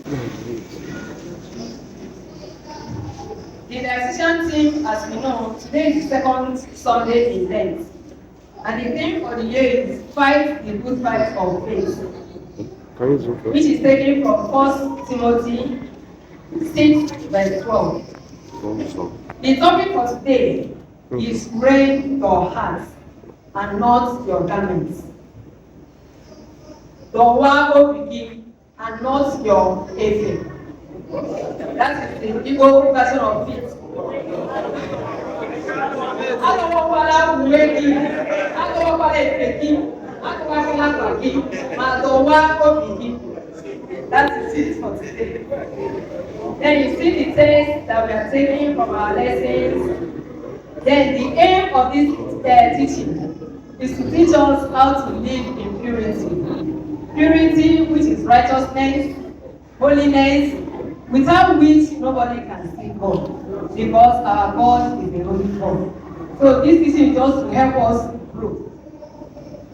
The diocese theme, as we know, today is the second Sunday in Lent. And the theme for the year is Fight the Good Fight of Faith, which is taken from 1 Timothy 6, verse 12. The topic for today is Train your heart and not your garments. Your wago begin and not your efe. That is the Igbo version of it. Agbawakwala uwe gị, agbawakwala efe gị, agbawakwala akwa gị, ma dọwa obi gị. That is it for today. Then you see the text that we are taking from our lessons. Then the aim of this teaching is to teach us how to live in purity. Purity, which is righteousness, holiness, without which nobody can see God, because our God is the only God. So this teaching is just to help us grow.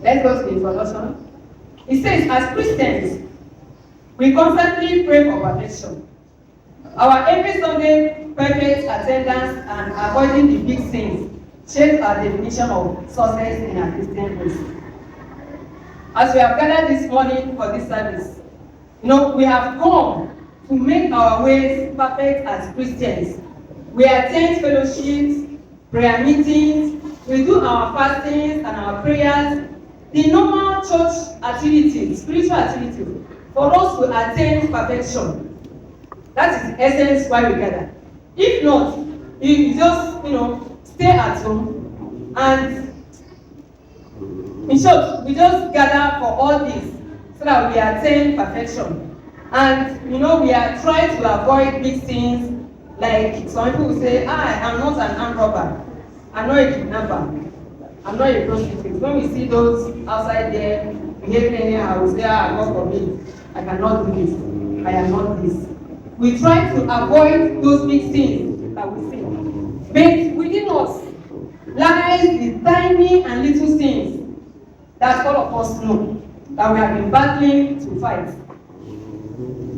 Let's go to the introduction. It says, as Christians, we constantly pray for perfection. Our every Sunday perfect attendance and avoiding the big sins shapes our definition of success in our Christian faith. As we have gathered this morning for this service, we have come to make our ways perfect as Christians. We attend fellowships, prayer meetings, we do our fastings and our prayers, the normal church activities, spiritual activities, for us to attain perfection. That is the essence why we gather. If not, you just, stay at home and, in short, we just gather for all this so that we attain perfection. And, we are trying to avoid big things, like some people will say, I am not an armed robber, I'm not a kidnapper, I'm not a prostitute. When we see those outside there behaving anyhow, we say, God forbid, I cannot do this, I am not this. We try to avoid those big things that we see. But within us lies the tiny and little things that all of us know that we have been battling to fight.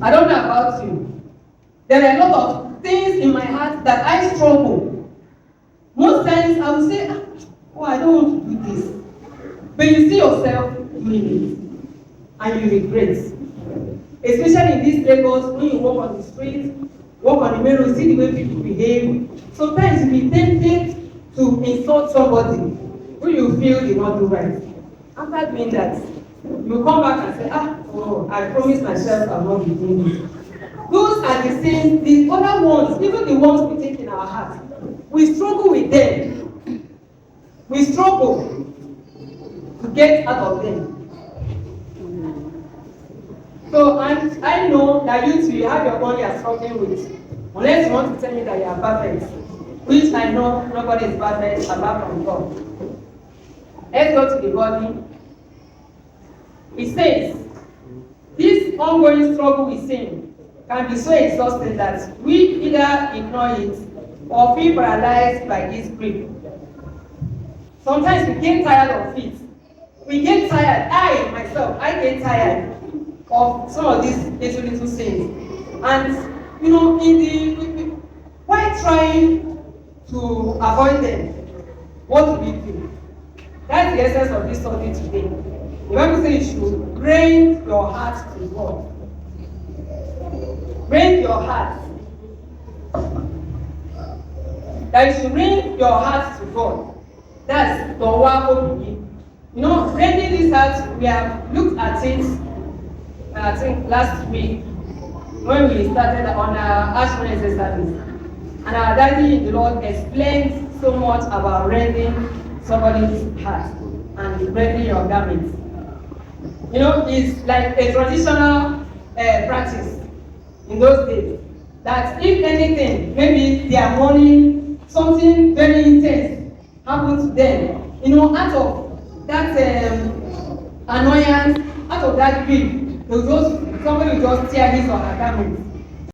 I don't know about you. There are a lot of things in my heart that I struggle. Most times I will say, I don't want to do this. But you see yourself doing it and you regret. Especially in these Lagos, when you walk on the street, walk on the main road, see the way people behave. Sometimes you be tempted to insult somebody who you feel did not do right. After doing that, you come back and say, I promise myself I will not be doing this. Those are the things, the other ones, even the ones we take in our heart, we struggle with them. We struggle to get out of them. So, and I know that you too, you have your own you are struggling with. Unless you want to tell me that you are perfect, which I know nobody is perfect apart from God. Let's go to the body. It says, this ongoing struggle with sin can be so exhausting that we either ignore it or feel paralyzed by its grip. Sometimes we get tired of it. We get tired. I get tired of some of these little things. And, while trying to avoid them, what do we do? That's the essence of this study today. The Bible says you should bring your heart to God. Bring your heart. That you should bring your heart to God. That's the way. Bringing this heart, we have looked at it, I think last week, when we started on our Ash Wednesday service. And our daddy in the Lord explained so much about rending somebody's heart and rending your garments. It's like a traditional practice in those days. That if anything, maybe they are mourning, something very intense happened to them, out of that annoyance, out of that grief, somebody will just tear his or her garments